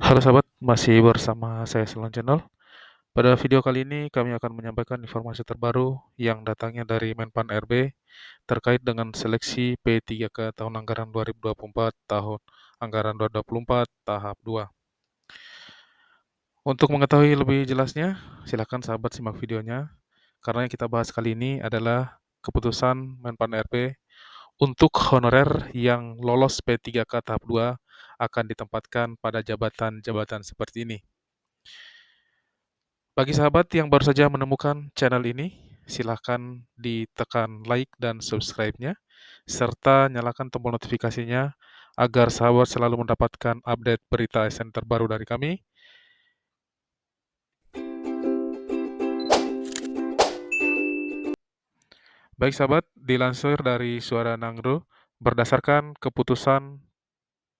Halo sahabat, masih bersama saya Silon Channel. Pada video kali ini kami akan menyampaikan informasi terbaru yang datangnya dari Menpan RB terkait dengan seleksi P3K tahun anggaran 2024 tahun anggaran 2024 tahap 2. Untuk mengetahui lebih jelasnya, silakan sahabat simak videonya karena yang kita bahas kali ini adalah keputusan Menpan RB untuk honorer yang lolos P3K tahap 2 akan ditempatkan pada jabatan-jabatan seperti ini. Bagi sahabat yang baru saja menemukan channel ini, silahkan ditekan like dan subscribe-nya, serta nyalakan tombol notifikasinya agar sahabat selalu mendapatkan update berita ASN terbaru dari kami. Baik sahabat, dilansir dari Suara Nangro, berdasarkan keputusan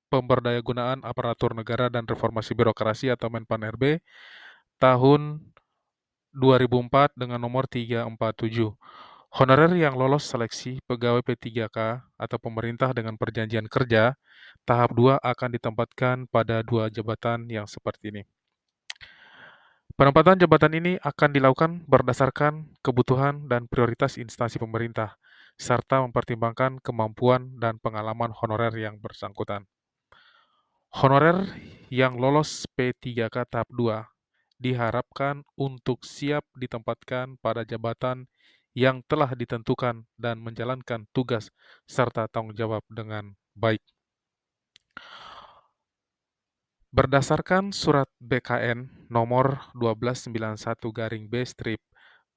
Pemberdayagunaan Aparatur Negara dan Reformasi Birokrasi atau Menpan RB tahun 2004 dengan nomor 347. Honorer yang lolos seleksi pegawai P3K atau pemerintah dengan perjanjian kerja tahap 2 akan ditempatkan pada dua jabatan yang seperti ini. Penempatan jabatan ini akan dilakukan berdasarkan kebutuhan dan prioritas instansi pemerintah, serta mempertimbangkan kemampuan dan pengalaman honorer yang bersangkutan. Honorer yang lolos P3K tahap 2 diharapkan untuk siap ditempatkan pada jabatan yang telah ditentukan dan menjalankan tugas serta tanggung jawab dengan baik. Berdasarkan Surat BKN nomor 1291-B strip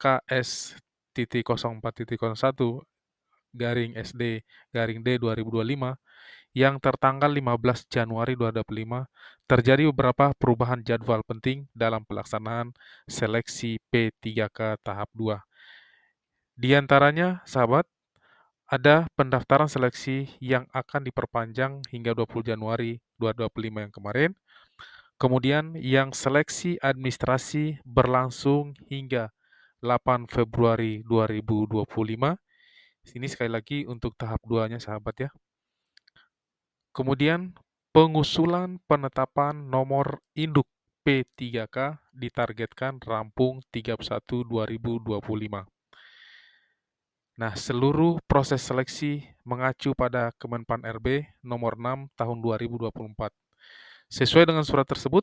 KS.04.01-SD-D 2025 yang tertanggal 15 Januari 2025, terjadi beberapa perubahan jadwal penting dalam pelaksanaan seleksi P3K tahap 2. Di antaranya, sahabat, ada pendaftaran seleksi yang akan diperpanjang hingga 20 Januari 2025 yang kemarin. Kemudian yang seleksi administrasi berlangsung hingga 8 Februari 2025. Ini sekali lagi untuk tahap 2-nya sahabat ya. Kemudian pengusulan penetapan nomor induk P3K ditargetkan rampung 31/2025. Nah, seluruh proses seleksi mengacu pada Kemenpan RB nomor 6 tahun 2024. Sesuai dengan surat tersebut,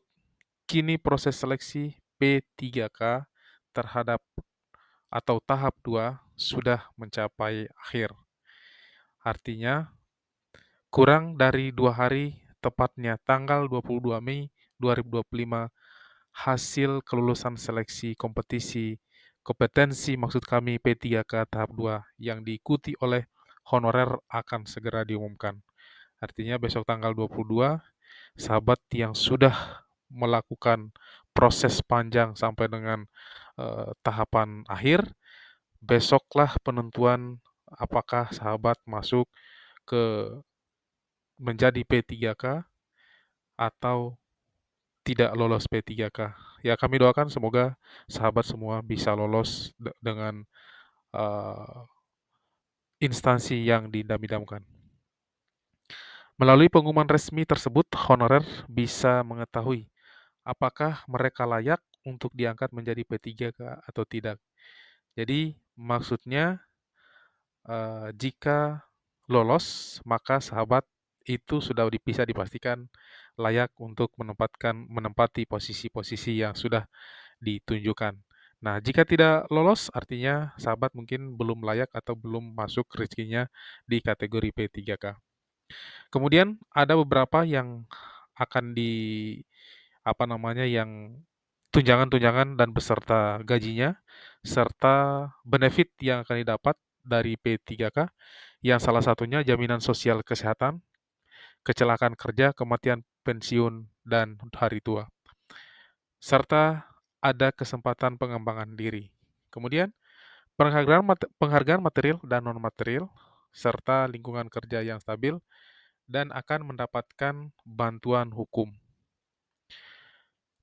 kini proses seleksi P3K terhadap atau tahap 2 sudah mencapai akhir. Artinya, kurang dari 2 hari, tepatnya tanggal 22 Mei 2025, hasil kelulusan seleksi kompetisi kompetensi maksud kami P3K tahap 2 yang diikuti oleh honorer akan segera diumumkan. Artinya besok tanggal 22, sahabat yang sudah melakukan proses panjang sampai dengan tahapan akhir, besoklah penentuan apakah sahabat masuk ke menjadi P3K atau tidak lolos P3K. Ya kami doakan semoga sahabat semua bisa lolos dengan instansi yang didam-damkan. Melalui pengumuman resmi tersebut, honorer bisa mengetahui apakah mereka layak untuk diangkat menjadi P3K atau tidak. Jadi maksudnya jika lolos, maka sahabat itu sudah bisa dipastikan layak untuk menempati posisi-posisi yang sudah ditunjukkan. Nah, jika tidak lolos, artinya sahabat mungkin belum layak atau belum masuk rezekinya di kategori P3K. Kemudian ada beberapa yang akan yang tunjangan-tunjangan dan beserta gajinya, serta benefit yang akan didapat dari P3K, yang salah satunya jaminan sosial kesehatan, kecelakaan kerja, kematian, pensiun, dan hari tua. Serta ada kesempatan pengembangan diri. Kemudian, penghargaan material dan non-material, serta lingkungan kerja yang stabil, dan akan mendapatkan bantuan hukum.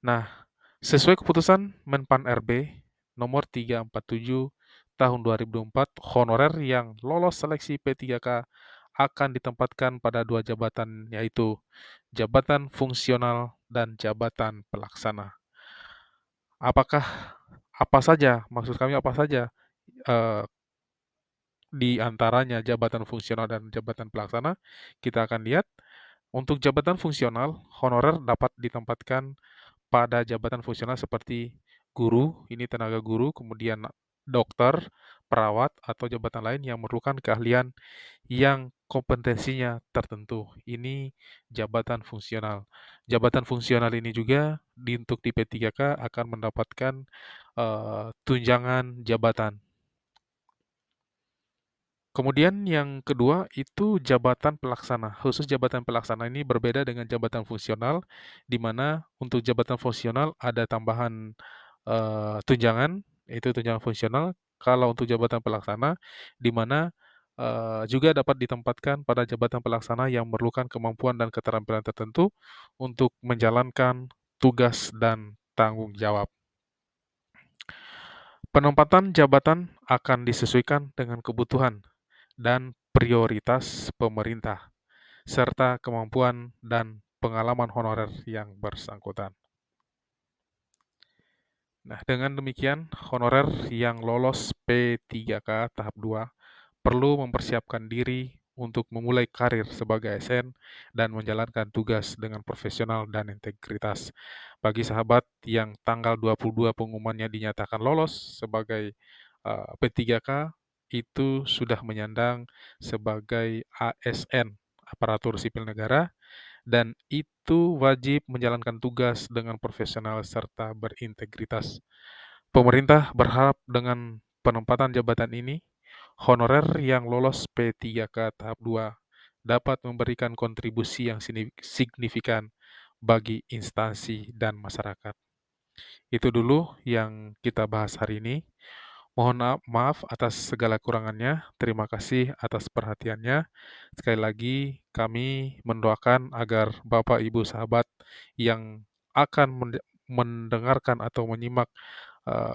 Nah, sesuai keputusan Menpan RB nomor 347 tahun 2024, honorer yang lolos seleksi P3K akan ditempatkan pada dua jabatan, yaitu jabatan fungsional dan jabatan pelaksana. Apakah apa saja, maksud kami apa saja, eee, di antaranya jabatan fungsional dan jabatan pelaksana? Kita akan lihat, untuk jabatan fungsional, honorer dapat ditempatkan pada jabatan fungsional seperti guru, ini tenaga guru, kemudian dokter, perawat, atau jabatan lain yang memerlukan keahlian yang kompetensinya tertentu. Ini jabatan fungsional. Jabatan fungsional ini juga untuk di P3K akan mendapatkan tunjangan jabatan. Kemudian yang kedua itu jabatan pelaksana. Khusus jabatan pelaksana ini berbeda dengan jabatan fungsional, di mana untuk jabatan fungsional ada tambahan tunjangan, itu tunjangan fungsional. Kalau untuk jabatan pelaksana, di mana juga dapat ditempatkan pada jabatan pelaksana yang memerlukan kemampuan dan keterampilan tertentu untuk menjalankan tugas dan tanggung jawab. Penempatan jabatan akan disesuaikan dengan kebutuhan dan prioritas pemerintah, serta kemampuan dan pengalaman honorer yang bersangkutan. Nah, dengan demikian, honorer yang lolos P3K tahap 2 perlu mempersiapkan diri untuk memulai karir sebagai ASN dan menjalankan tugas dengan profesional dan integritas. Bagi sahabat yang tanggal 22 pengumumannya dinyatakan lolos sebagai P3K, itu sudah menyandang sebagai ASN, aparatur sipil negara, dan itu wajib menjalankan tugas dengan profesional serta berintegritas. Pemerintah berharap dengan penempatan jabatan ini, honorer yang lolos P3K tahap 2 dapat memberikan kontribusi yang signifikan bagi instansi dan masyarakat. Itu dulu yang kita bahas hari ini. Mohon maaf atas segala kurangannya. Terima kasih atas perhatiannya. Sekali lagi, kami mendoakan agar Bapak Ibu sahabat yang akan mendengarkan atau menyimak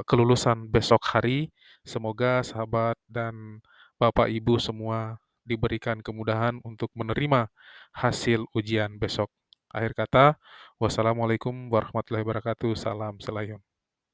kelulusan besok hari, semoga sahabat dan Bapak Ibu semua diberikan kemudahan untuk menerima hasil ujian besok. Akhir kata, wassalamualaikum warahmatullahi wabarakatuh. Salam Selayun.